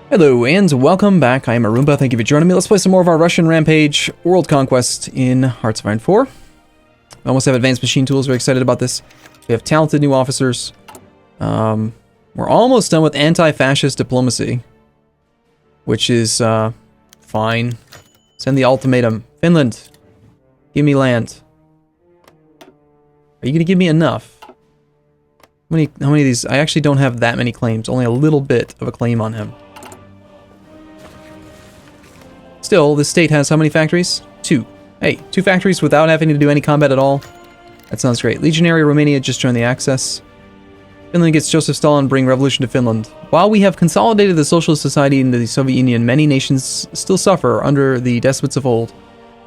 Hello and welcome back. I am Arumba. Thank you for joining me. Let's play some more of our Russian Rampage World Conquest in Hearts of Iron 4. We almost have advanced machine tools. Very excited about this. We have talented new officers. We're almost done with anti-fascist diplomacy, which is fine. Send the ultimatum. Finland, give me land. Are you going to give me enough? How many of these? I actually don't have that many claims. Only a little bit of a claim on him. Still, this state has how many factories? 2. Hey, 2 factories without having to do any combat at all. That sounds great. Legionary Romania just joined the Axis. Finland gets Joseph Stalin, bring revolution to Finland. While we have consolidated the socialist society into the Soviet Union, many nations still suffer under the despots of old.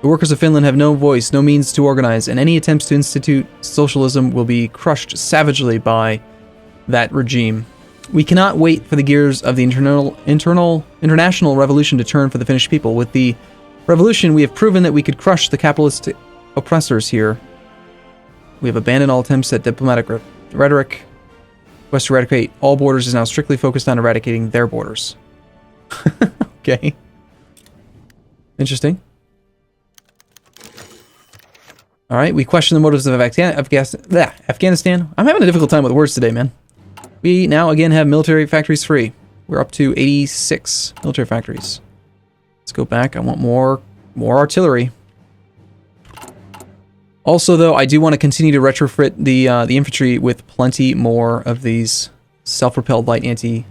The workers of Finland have no voice, no means to organize, and any attempts to institute socialism will be crushed savagely by that regime. We cannot wait for the gears of the international revolution to turn for the Finnish people. With the revolution, we have proven that we could crush the capitalist oppressors here. We have abandoned all attempts at diplomatic rhetoric. Quest to eradicate all borders is now strictly focused on eradicating their borders. Okay. Interesting. Alright, we question the motives of Afghanistan. I'm having a difficult time with words today, man. We now again have military factories free. We're up to 86 military factories. Let's go back. I want more artillery. Also, though, I do want to continue to retrofit the infantry with plenty more of these self-propelled light anti-air.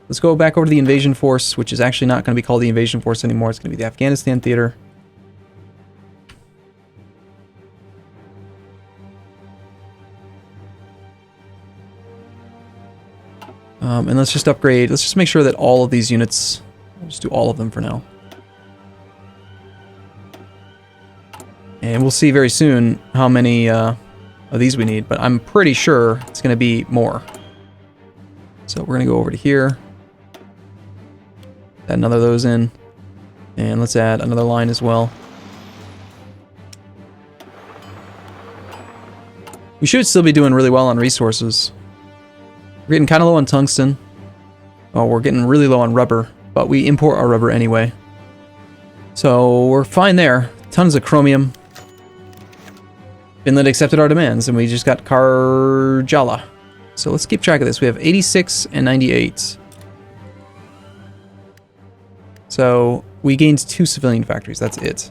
Let's go back over to the invasion force, which is actually not going to be called the invasion force anymore. It's going to be the Afghanistan theater. And let's just upgrade. Let's just make sure that all of these units, we'll just do all of them for now. And we'll see very soon how many of these we need, but I'm pretty sure it's going to be more. So we're going to go over to here. Add another of those in. And let's add another line as well. We should still be doing really well on resources. We're getting kind of low on tungsten. Oh, we're getting really low on rubber, but we import our rubber anyway. So we're fine there. Tons of chromium. Finland accepted our demands, and we just got Karjala. So let's keep track of this. We have 86 and 98. So we gained 2 civilian factories. That's it.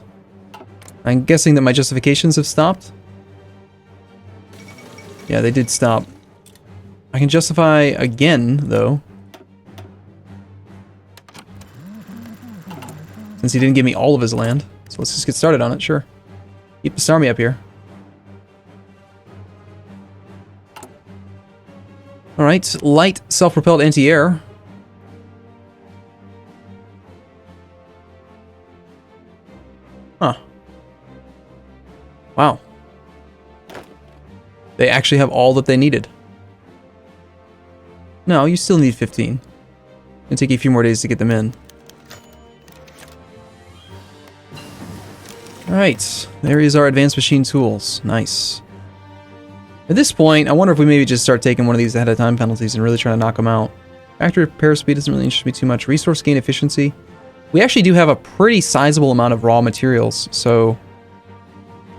I'm guessing that my justifications have stopped. Yeah, they did stop. I can justify again, though. Since he didn't give me all of his land. So let's just get started on it, sure. Keep this army up here. Alright, light self-propelled anti-air. Huh. Wow. They actually have all that they needed. No, you still need 15. It'll take you a few more days to get them in. Alright, there is our advanced machine tools. Nice. At this point, I wonder if we maybe just start taking one of these ahead of time penalties and really try to knock them out. Factory repair speed doesn't really interest me too much. Resource gain efficiency. We actually do have a pretty sizable amount of raw materials, so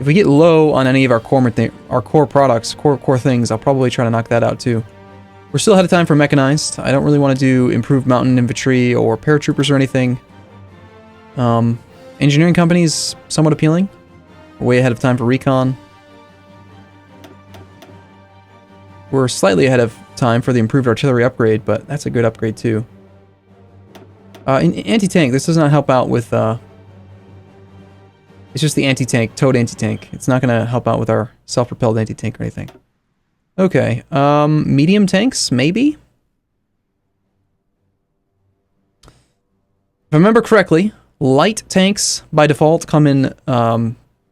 if we get low on any of our core products, core things, I'll probably try to knock that out too. We're still ahead of time for mechanized. I don't really want to do improved mountain infantry or paratroopers or anything. Engineering companies, somewhat appealing. We're way ahead of time for recon. We're slightly ahead of time for the improved artillery upgrade, but that's a good upgrade too. Anti-tank, this does not help out with... it's just the anti-tank, towed anti-tank. It's not going to help out with our self-propelled anti-tank or anything. Okay, medium tanks, maybe? If I remember correctly, light tanks by default come in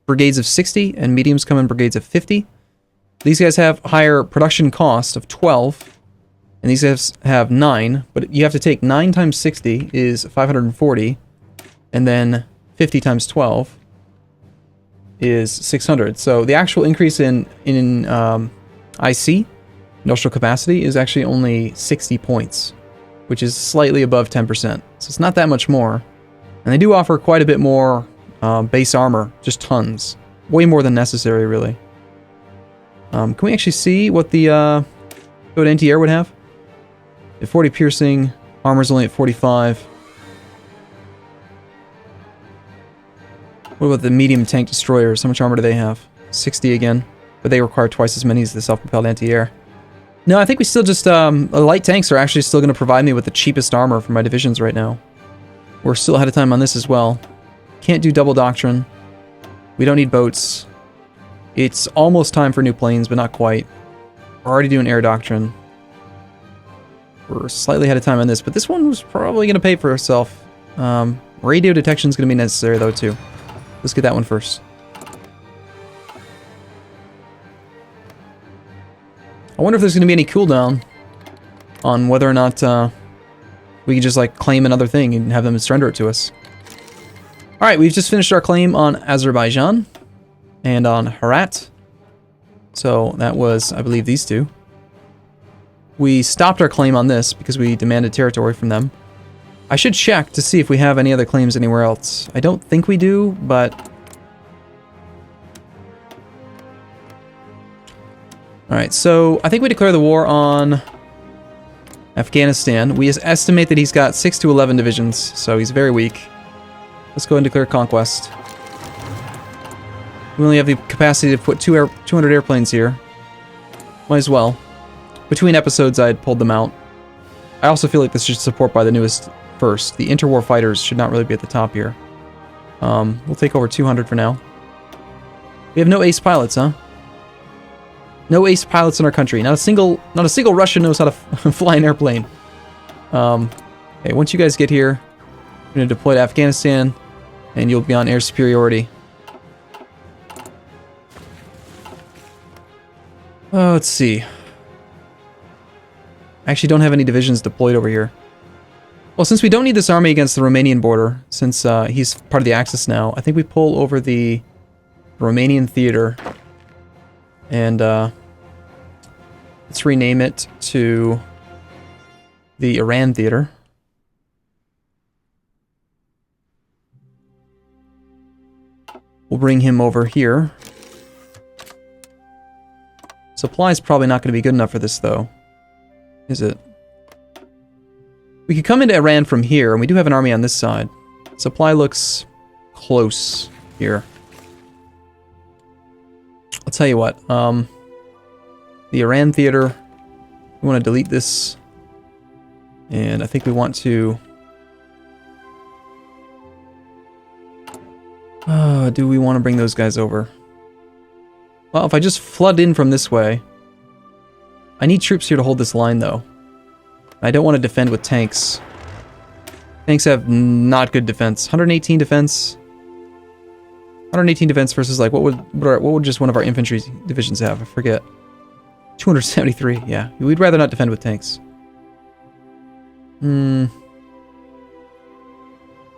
brigades of 60, and mediums come in brigades of 50. These guys have higher production cost of 12, and these guys have 9, but you have to take 9 times 60 is 540, and then 50 times 12 is 600. So the actual increase in IC Industrial capacity is actually only 60 points, which is slightly above 10%. So it's not that much more. And they do offer quite a bit more base armor, just tons. Way more than necessary, really. Can we actually see what the good anti-air would have? At 40 piercing, armor's only at 45. What about the medium tank destroyers? How much armor do they have? 60 again, but they require twice as many as the self-propelled anti-air. No, I think we still just, light tanks are actually still going to provide me with the cheapest armor for my divisions right now. We're still ahead of time on this as well. Can't do double doctrine. We don't need boats. It's almost time for new planes, but not quite. We're already doing air doctrine. We're slightly ahead of time on this, but this one was probably going to pay for itself. Radio detection is going to be necessary, though, too. Let's get that one first. I wonder if there's going to be any cooldown on whether or not we can just like claim another thing and have them surrender it to us. Alright, we've just finished our claim on Azerbaijan and on Herat. So that was, I believe, these two. We stopped our claim on this because we demanded territory from them. I should check to see if we have any other claims anywhere else. I don't think we do, but... Alright, so I think we declare the war on Afghanistan. We estimate that he's got 6 to 11 divisions, so he's very weak. Let's go ahead and declare conquest. We only have the capacity to put 200 airplanes here. Might as well. Between episodes, I had pulled them out. I also feel like this should support by the newest first. The interwar fighters should not really be at the top here. We'll take over 200 for now. We have no ace pilots, huh? No ace pilots in our country. Not a single Russian knows how to fly an airplane. Okay, once you guys get here, we're going to deploy to Afghanistan, and you'll be on air superiority. Let's see. I actually don't have any divisions deployed over here. Well, since we don't need this army against the Romanian border, since he's part of the Axis now, I think we pull over the Romanian theater. And let's rename it to the Iran theater. We'll bring him over here. Supply's probably not going to be good enough for this, though. Is it? We could come into Iran from here, and we do have an army on this side. Supply looks close here. I'll tell you what, the Iran theater, we want to delete this, and I think we want to, do we want to bring those guys over? Well, if I just flood in from this way, I need troops here to hold this line, though. I don't want to defend with tanks. Tanks have not good defense. 118 defense. 118 defense versus like what would just one of our infantry divisions have? I forget. 273. Yeah, we'd rather not defend with tanks.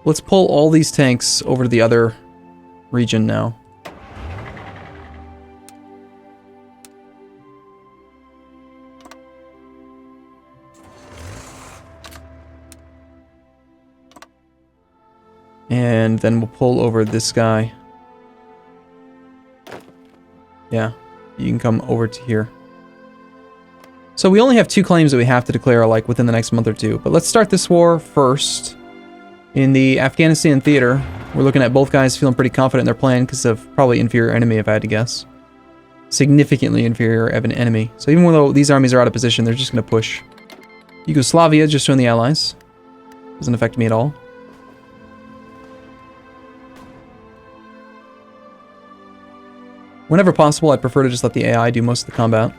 Let's pull all these tanks over to the other region now. And then we'll pull over this guy. Yeah, you can come over to here. So we only have 2 claims that we have to declare like within the next month or 2. But let's start this war first. In the Afghanistan theater, we're looking at both guys feeling pretty confident in their plan because of probably inferior enemy, if I had to guess. Significantly inferior enemy. So even though these armies are out of position, they're just going to push. Yugoslavia just joined the Allies. Doesn't affect me at all. Whenever possible, I'd prefer to just let the AI do most of the combat.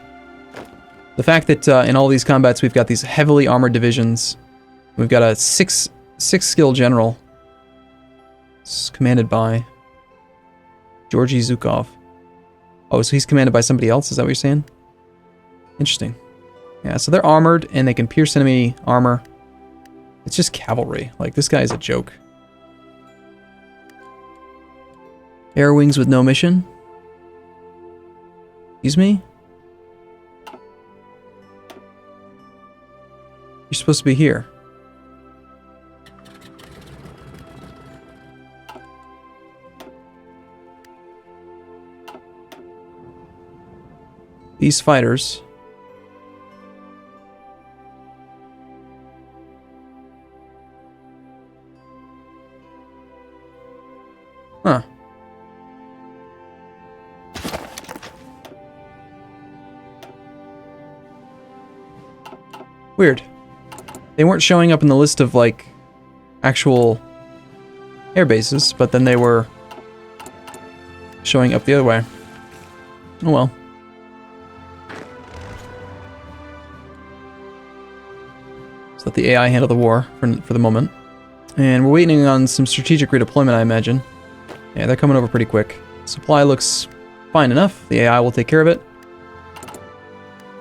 The fact that in all these combats we've got these heavily armored divisions. We've got a 6 skill general. It's commanded by Georgy Zhukov. Oh, so he's commanded by somebody else? Is that what you're saying? Interesting. Yeah, so they're armored and they can pierce enemy armor. It's just cavalry. Like, this guy is a joke. Air wings with no mission. Excuse me? You're supposed to be here. These fighters. Huh. Weird. They weren't showing up in the list of, like, actual air bases, but then they were showing up the other way. Oh well. Let's let the AI handle the war for the moment. And we're waiting on some strategic redeployment, I imagine. Yeah, they're coming over pretty quick. Supply looks fine enough. The AI will take care of it.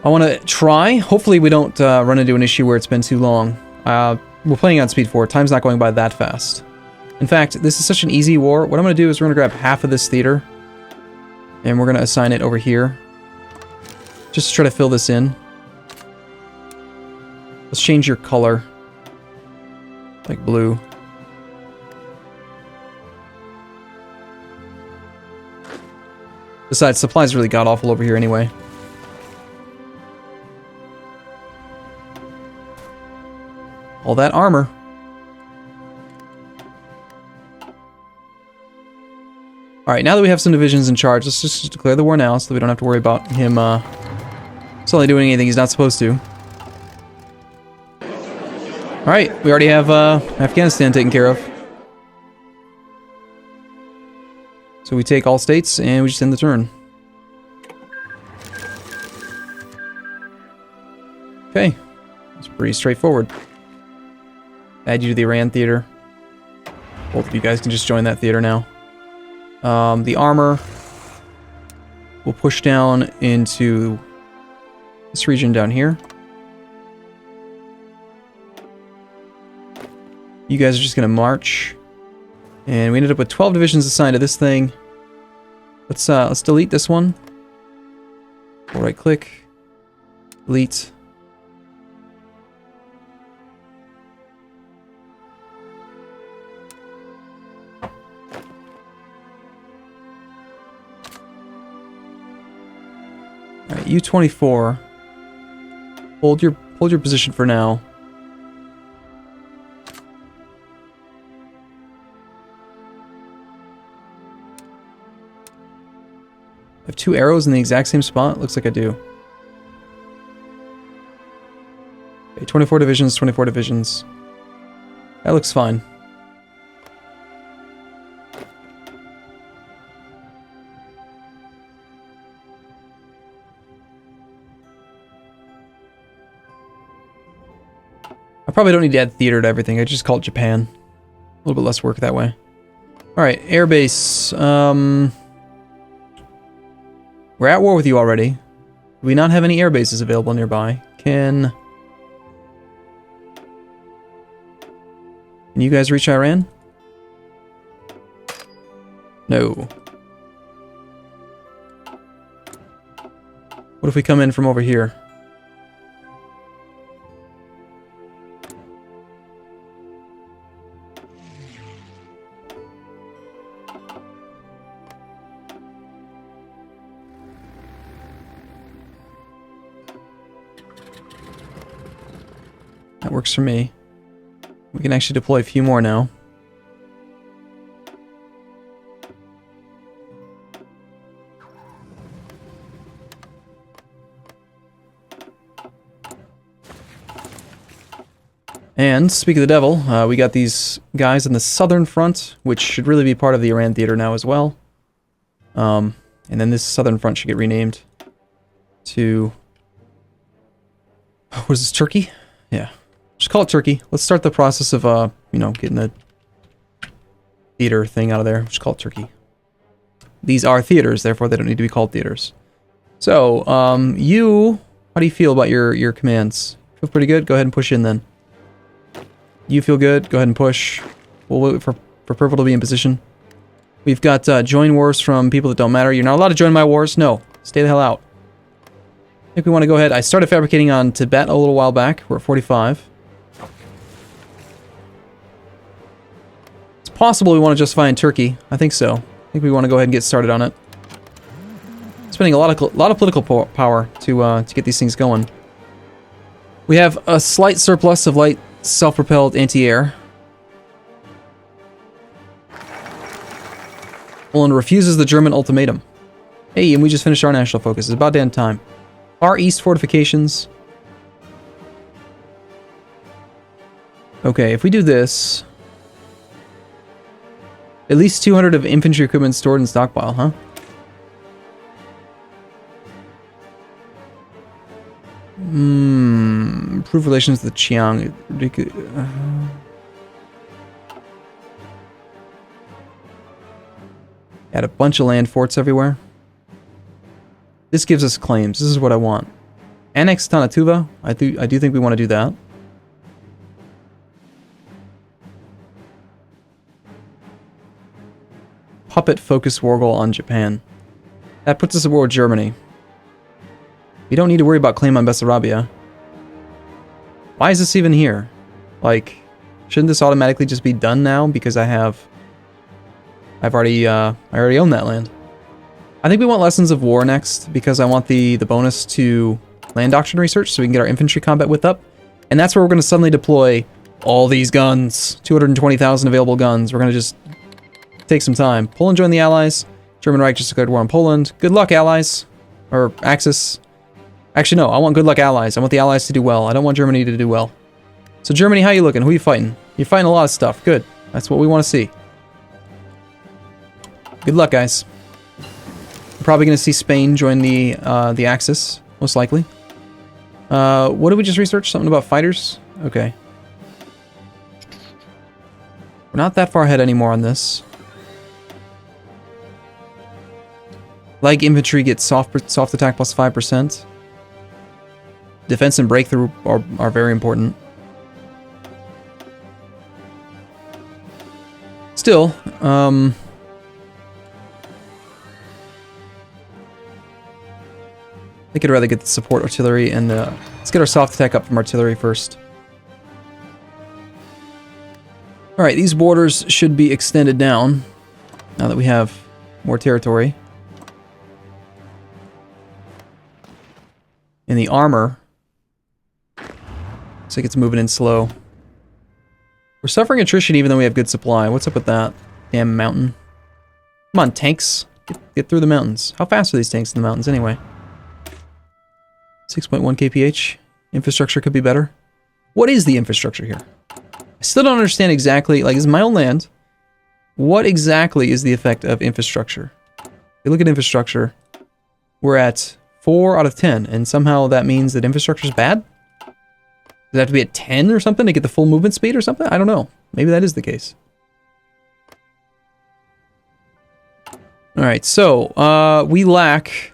I want to try. Hopefully we don't run into an issue where it's been too long. We're playing on speed 4. Time's not going by that fast. In fact, this is such an easy war. What I'm going to do is we're going to grab half of this theater. And we're going to assign it over here. Just to try to fill this in. Let's change your color. Like blue. Besides, supplies really god-awful over here anyway. All that armor. Alright, now that we have some divisions in charge, let's just declare the war now so that we don't have to worry about him suddenly doing anything he's not supposed to. Alright, we already have Afghanistan taken care of. So we take all states and we just end the turn. Okay, it's pretty straightforward. Add you to the Iran theater. Both of you guys can just join that theater now. The armor will push down into this region down here. You guys are just gonna march. And we ended up with 12 divisions assigned to this thing. Let's delete this one. We'll right click. Delete. Alright, U-24. Hold your position for now. I have 2 arrows in the exact same spot? Looks like I do. Okay, 24 divisions, 24 divisions. That looks fine. I probably don't need to add theater to everything. I just call it Japan. A little bit less work that way. Alright, airbase. We're at war with you already. Do we not have any air bases available nearby? Can you guys reach Iran? No. What if we come in from over here? That works for me. We can actually deploy a few more now. And, speak of the devil, we got these guys in the southern front, which should really be part of the Iran theater now as well. And then this southern front should get renamed to... what is this, Turkey? Yeah. Just call it Turkey. Let's start the process of, you know, getting the theater thing out of there. Just call it Turkey. These are theaters, therefore they don't need to be called theaters. So, how do you feel about your commands? Feel pretty good? Go ahead and push in then. You feel good? Go ahead and push. We'll wait for Purple to be in position. We've got join wars from people that don't matter. You're not allowed to join my wars. No. Stay the hell out. I think we want to go ahead. I started fabricating on Tibet a little while back. We're at 45. possible we want to justify in Turkey. I think so. I think we want to go ahead and get started on it. Spending a lot of political power to get these things going. We have a slight surplus of light self-propelled anti-air. Poland refuses the German ultimatum. Hey, and we just finished our national focus. It's about damn time. Far East fortifications. Okay, if we do this... At least 200 of infantry equipment stored in stockpile, huh? Improve relations with the Chiang. Add a bunch of land forts everywhere. This gives us claims. This is what I want. Annex Tanatuva. I do think we want to do that. Puppet focus war goal on Japan. That puts us at war with Germany. We don't need to worry about claim on Bessarabia. Why is this even here? Like, shouldn't this automatically just be done now because I already own that land. I think we want Lessons of War next because I want the bonus to land doctrine research so we can get our infantry combat width up. And that's where we're going to suddenly deploy all these guns. 220,000 available guns. We're going to just take some time. Poland joined the Allies. German Reich just declared war on Poland. Good luck, Allies. Or Axis. Actually, no. I want good luck, Allies. I want the Allies to do well. I don't want Germany to do well. So, Germany, how you looking? Who are you fighting? You're fighting a lot of stuff. Good. That's what we want to see. Good luck, guys. We're probably going to see Spain join the Axis, most likely. What did we just research? Something about fighters? Okay. We're not that far ahead anymore on this. Light infantry gets soft attack plus 5%. Defense and breakthrough are very important. Still, I think I'd rather get the support artillery and let's get our soft attack up from artillery first. Alright, these borders should be extended down now that we have more territory. And the armor looks like it's moving in slow. We're suffering attrition even though we have good supply. What's up with that? Damn mountain. Come on, tanks. Get through the mountains. How fast are these tanks in the mountains anyway? 6.1 kph. Infrastructure could be better. What is the infrastructure here? I still don't understand exactly, like, this is my own land. What exactly is the effect of infrastructure? If you look at infrastructure, we're at 4 out of 10, and somehow that means that infrastructure is bad? Does it have to be at 10 or something to get the full movement speed or something? I don't know. Maybe that is the case. Alright, so, we lack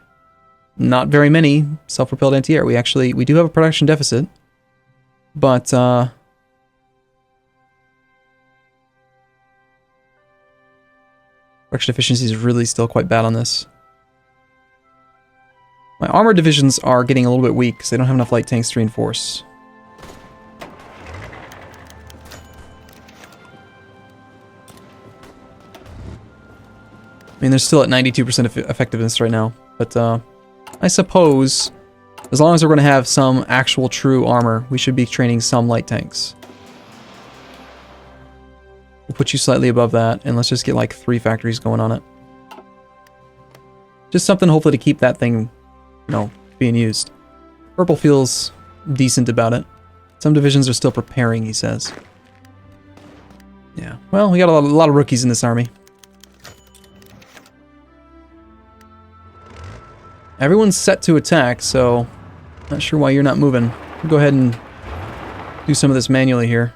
not very many self-propelled anti-air. We do have a production deficit, but, production efficiency is really still quite bad on this. My armored divisions are getting a little bit weak because they don't have enough light tanks to reinforce. I mean, they're still at 92% effectiveness right now, but I suppose as long as we're going to have some actual true armor, we should be training some light tanks. We'll put you slightly above that, and let's just get like 3 factories going on it. Just something hopefully to keep that thing, you know, being used. Purple feels decent about it. Some divisions are still preparing, he says. Yeah, well, we got a lot of rookies in this army. Everyone's set to attack, so not sure why you're not moving. We'll go ahead and do some of this manually here.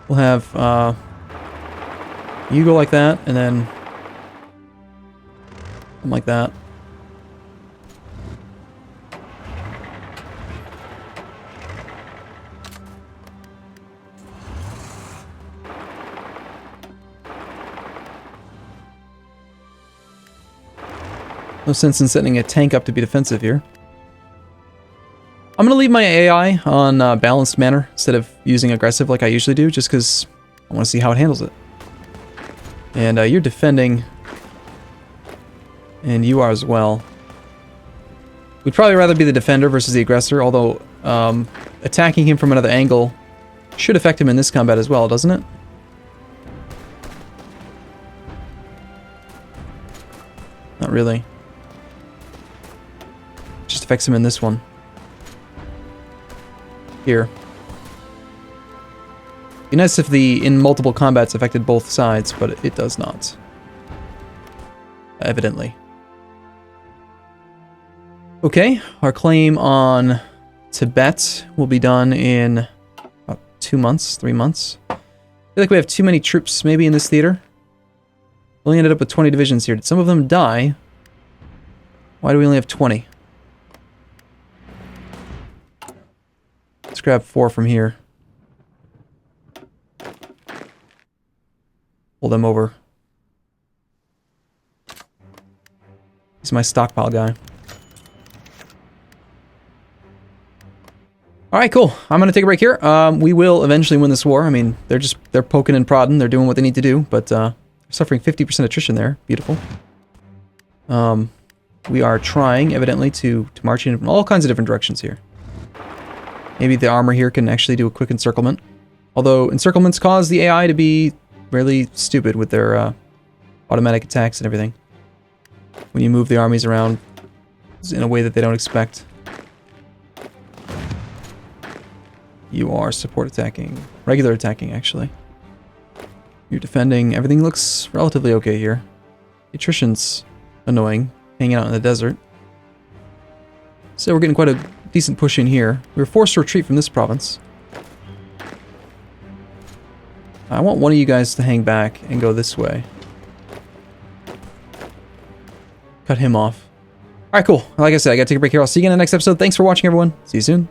We'll have you go like that, and then something like that. No sense in setting a tank up to be defensive here. I'm going to leave my AI on balanced manner instead of using aggressive like I usually do, just because I want to see how it handles it. And you're defending, and you are as well. We'd probably rather be the defender versus the aggressor, although attacking him from another angle should affect him in this combat as well, doesn't it? Not really. Just affects him in this one. Here. Be nice if the in multiple combats affected both sides, but it does not. Evidently. Okay, our claim on Tibet will be done in about 2 months, 3 months. I feel like we have too many troops maybe in this theater. We only ended up with 20 divisions here. Did some of them die? Why do we only have 20? Let's grab 4 from here. Pull them over. He's my stockpile guy. Alright, cool. I'm gonna take a break here. We will eventually win this war. I mean, they're poking and prodding, they're doing what they need to do, but suffering 50% attrition there. Beautiful. We are trying, evidently, to march in all kinds of different directions here. Maybe the armor here can actually do a quick encirclement. Although encirclements cause the AI to be really stupid with their automatic attacks and everything. When you move the armies around in a way that they don't expect. You are support attacking. Regular attacking, actually. You're defending. Everything looks relatively okay here. Attrition's annoying. Hanging out in the desert. So we're getting quite a decent push in here. We were forced to retreat from this province. I want one of you guys to hang back and go this way. Cut him off. Alright, cool. Like I said, I gotta take a break here. I'll see you again in the next episode. Thanks for watching, everyone. See you soon.